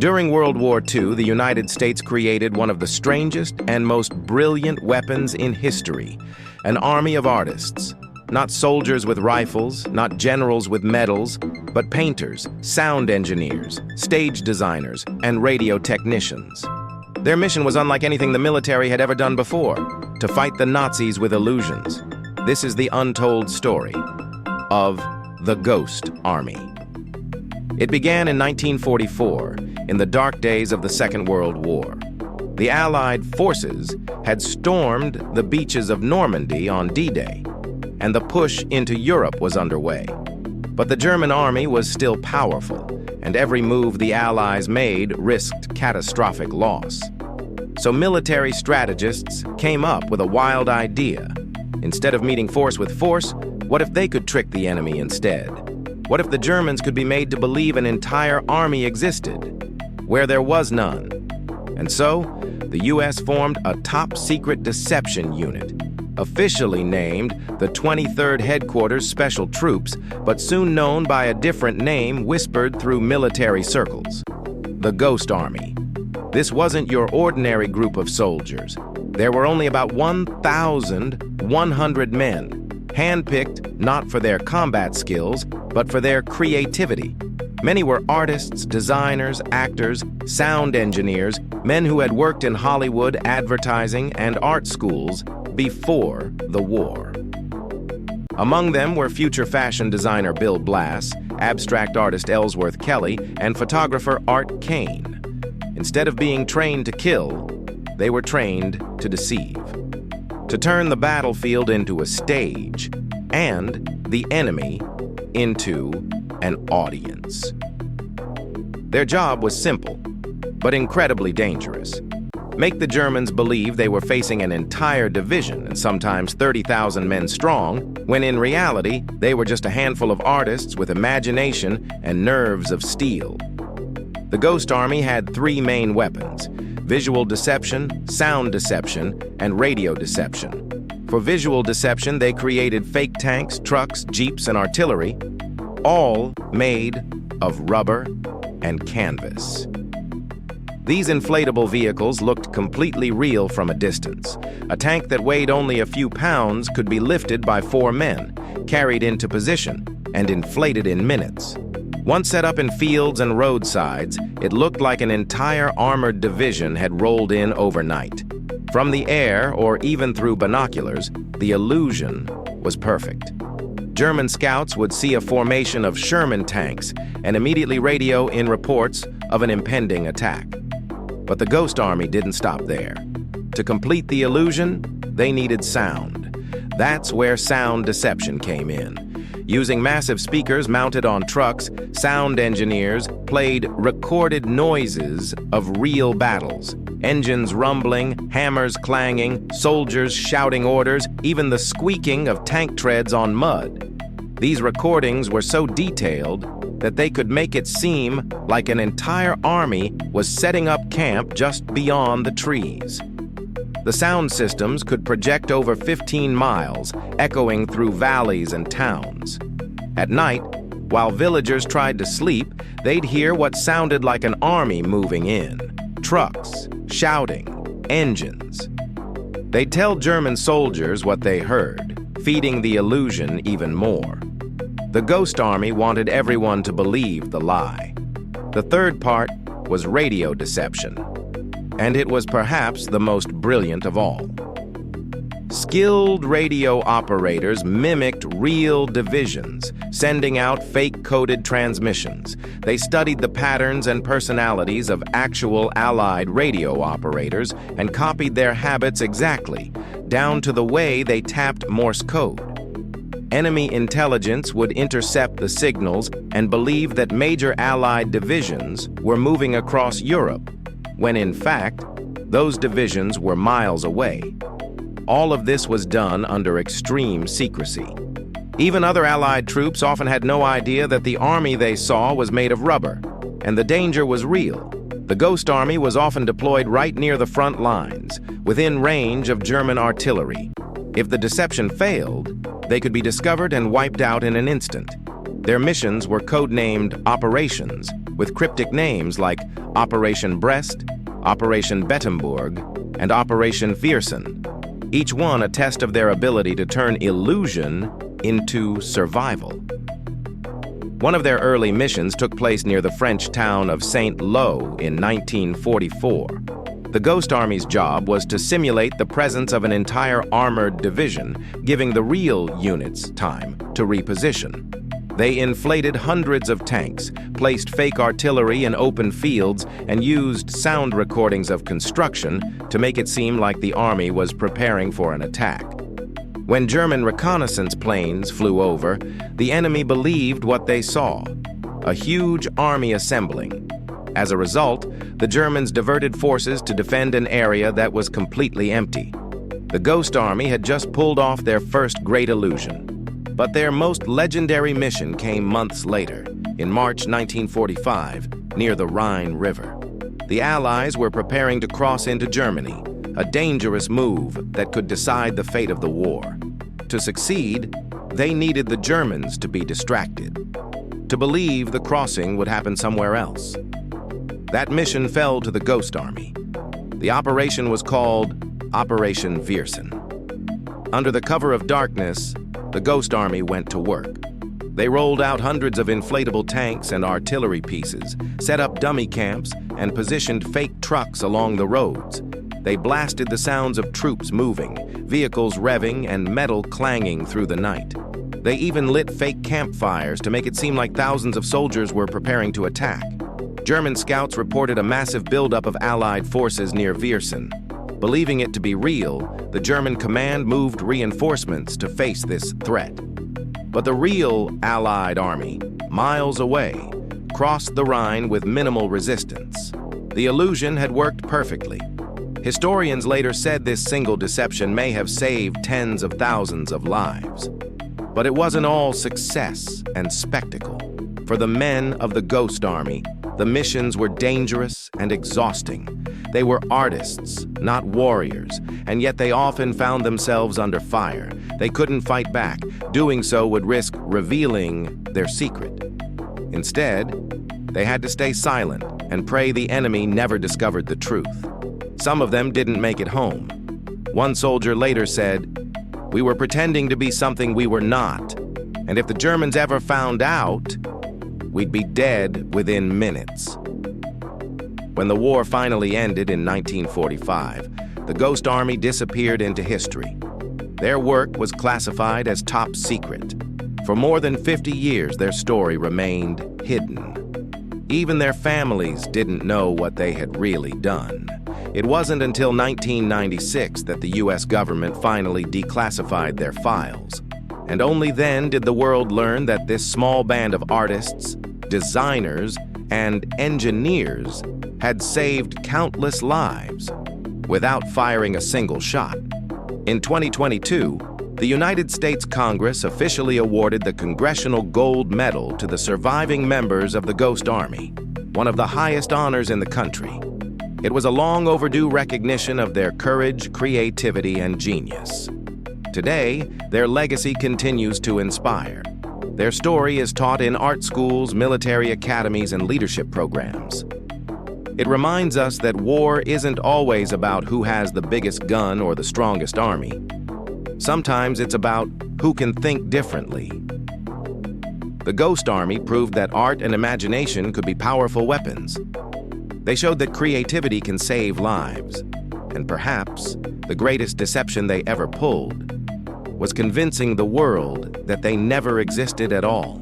During World War II, the United States created one of the strangest and most brilliant weapons in history, an army of artists. Not soldiers with rifles, not generals with medals, but painters, sound engineers, stage designers, and radio technicians. Their mission was unlike anything the military had ever done before, to fight the Nazis with illusions. This is the untold story of the Ghost Army. It began in 1944, in the dark days of the Second World War. The Allied forces had stormed the beaches of Normandy on D-Day, and the push into Europe was underway. But the German army was still powerful, and every move the Allies made risked catastrophic loss. So military strategists came up with a wild idea. Instead of meeting force with force, what if they could trick the enemy instead? What if the Germans could be made to believe an entire army existed, where there was none? And so, the U.S. formed a top-secret deception unit, officially named the 23rd Headquarters Special Troops, but soon known by a different name whispered through military circles: the Ghost Army. This wasn't your ordinary group of soldiers. There were only about 1,100 men, handpicked not for their combat skills, but for their creativity. Many were artists, designers, actors, sound engineers, men who had worked in Hollywood, advertising, and art schools before the war. Among them were future fashion designer Bill Blass, abstract artist Ellsworth Kelly, and photographer Art Kane. Instead of being trained to kill, they were trained to deceive, to turn the battlefield into a stage and the enemy into an audience. Their job was simple, but incredibly dangerous. Make the Germans believe they were facing an entire division and sometimes 30,000 men strong, when in reality, they were just a handful of artists with imagination and nerves of steel. The Ghost Army had three main weapons: visual deception, sound deception, and radio deception. For visual deception, they created fake tanks, trucks, jeeps, and artillery, all made of rubber and canvas. These inflatable vehicles looked completely real from a distance. A tank that weighed only a few pounds could be lifted by 4 men, carried into position, and inflated in minutes. Once set up in fields and roadsides, it looked like an entire armored division had rolled in overnight. From the air, or even through binoculars, the illusion was perfect. German scouts would see a formation of Sherman tanks and immediately radio in reports of an impending attack. But the Ghost Army didn't stop there. To complete the illusion, they needed sound. That's where sound deception came in. Using massive speakers mounted on trucks, sound engineers played recorded noises of real battles. Engines rumbling, hammers clanging, soldiers shouting orders, even the squeaking of tank treads on mud. These recordings were so detailed that they could make it seem like an entire army was setting up camp just beyond the trees. The sound systems could project over 15 miles, echoing through valleys and towns. At night, while villagers tried to sleep, they'd hear what sounded like an army moving in. Trucks, shouting, engines. They'd tell German soldiers what they heard, feeding the illusion even more. The Ghost Army wanted everyone to believe the lie. The third part was radio deception, and it was perhaps the most brilliant of all. Skilled radio operators mimicked real divisions, sending out fake-coded transmissions. They studied the patterns and personalities of actual Allied radio operators and copied their habits exactly, down to the way they tapped Morse code. Enemy intelligence would intercept the signals and believe that major Allied divisions were moving across Europe, when in fact, those divisions were miles away. All of this was done under extreme secrecy. Even other Allied troops often had no idea that the army they saw was made of rubber, and the danger was real. The Ghost Army was often deployed right near the front lines, within range of German artillery. If the deception failed, they could be discovered and wiped out in an instant. Their missions were codenamed operations, with cryptic names like Operation Brest, Operation Bettemborg, and Operation Viersen, each one a test of their ability to turn illusion into survival. One of their early missions took place near the French town of Saint-Lô in 1944. The Ghost Army's job was to simulate the presence of an entire armored division, giving the real units time to reposition. They inflated hundreds of tanks, placed fake artillery in open fields, and used sound recordings of construction to make it seem like the army was preparing for an attack. When German reconnaissance planes flew over, the enemy believed what they saw: a huge army assembling. As a result, the Germans diverted forces to defend an area that was completely empty. The Ghost Army had just pulled off their first great illusion. But their most legendary mission came months later, in March 1945, near the Rhine River. The Allies were preparing to cross into Germany, a dangerous move that could decide the fate of the war. To succeed, they needed the Germans to be distracted, to believe the crossing would happen somewhere else. That mission fell to the Ghost Army. The operation was called Operation Viersen. Under the cover of darkness, the Ghost Army went to work. They rolled out hundreds of inflatable tanks and artillery pieces, set up dummy camps, and positioned fake trucks along the roads. They blasted the sounds of troops moving, vehicles revving, and metal clanging through the night. They even lit fake campfires to make it seem like thousands of soldiers were preparing to attack. German scouts reported a massive buildup of Allied forces near Viersen. Believing it to be real, the German command moved reinforcements to face this threat. But the real Allied army, miles away, crossed the Rhine with minimal resistance. The illusion had worked perfectly. Historians later said this single deception may have saved tens of thousands of lives. But it wasn't all success and spectacle. For the men of the Ghost Army, the missions were dangerous and exhausting. They were artists, not warriors, and yet they often found themselves under fire. They couldn't fight back. Doing so would risk revealing their secret. Instead, they had to stay silent and pray the enemy never discovered the truth. Some of them didn't make it home. One soldier later said, "We were pretending to be something we were not, and if the Germans ever found out, we'd be dead within minutes." When the war finally ended in 1945, the Ghost Army disappeared into history. Their work was classified as top secret. For more than 50 years, their story remained hidden. Even their families didn't know what they had really done. It wasn't until 1996 that the US government finally declassified their files. And only then did the world learn that this small band of artists, designers, and engineers had saved countless lives without firing a single shot. In 2022, the United States Congress officially awarded the Congressional Gold Medal to the surviving members of the Ghost Army, one of the highest honors in the country. It was a long overdue recognition of their courage, creativity, and genius. Today, their legacy continues to inspire. Their story is taught in art schools, military academies, and leadership programs. It reminds us that war isn't always about who has the biggest gun or the strongest army. Sometimes it's about who can think differently. The Ghost Army proved that art and imagination could be powerful weapons. They showed that creativity can save lives. And perhaps the greatest deception they ever pulled was convincing the world that they never existed at all.